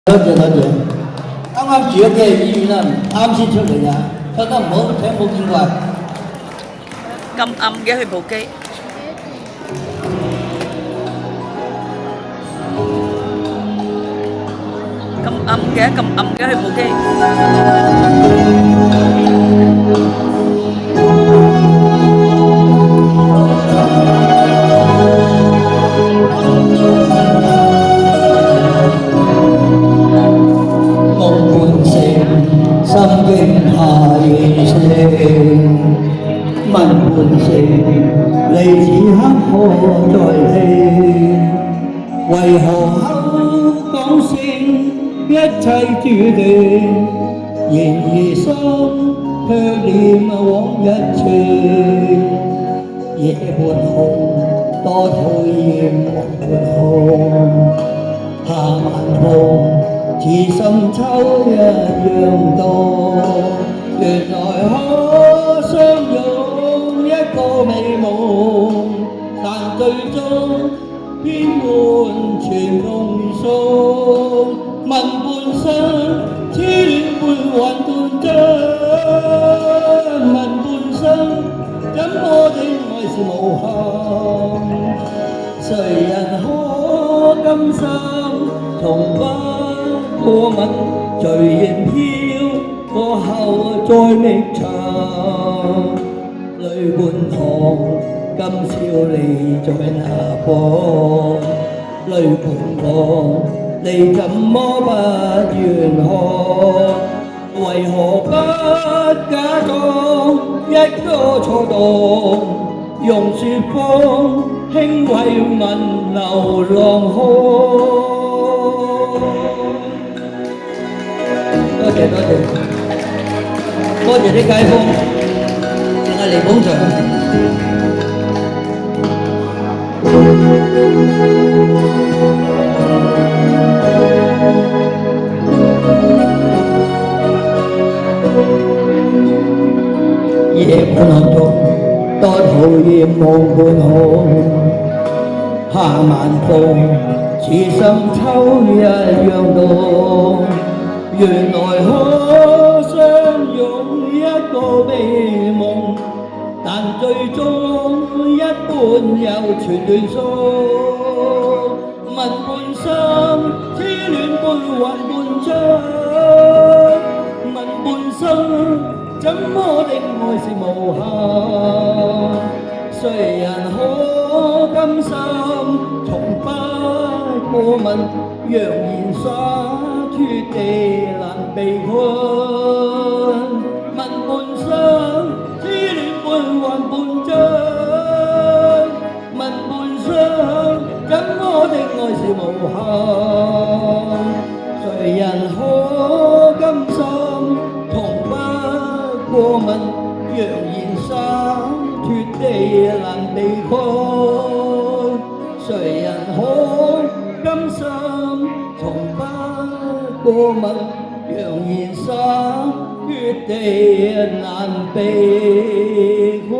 多謝多謝，啱啱住咗幾日醫院啦，啱先出嚟咋，覺得唔好聽冇見過。咁暗嘅佢部機，咁暗嘅佢部機。夢半醒，心驚怕夜聲。問半醒，你此刻可在聽？為何口講聲一切注定？然而心卻念往日情。夜半空，多討厭夢半空。下晚風，似深秋一樣多。原來可相擁一個美夢，但最終偏換全夢宿。問半生，痴戀半幻半真。問半生，怎麼的愛是無限？誰人可甘心從不過問？誰仍飄過後再覓尋？淚半塘，今宵你在哪方？淚半江，你怎麼不願看？為何不假裝一個錯動？用雪風輕慰問流浪漢。多謝多謝，多謝啲街坊，淨係嚟捧場。夜半空，多討厭夢半空。下晚風，似深秋一樣濃。原來可相擁一個美夢，但最終一半又全亂縮。問半生，痴戀半幻半真。問半生，怎麼的愛是無限？誰人可甘心從不過問？揚言灑脫地難被困。問半生，痴戀半幻半真。問半生，怎麼的愛是無限？誰人可甘心從不過問？揚言灑脫地難被困。誰人可甘心從不過問？揚言灑脫地難被困。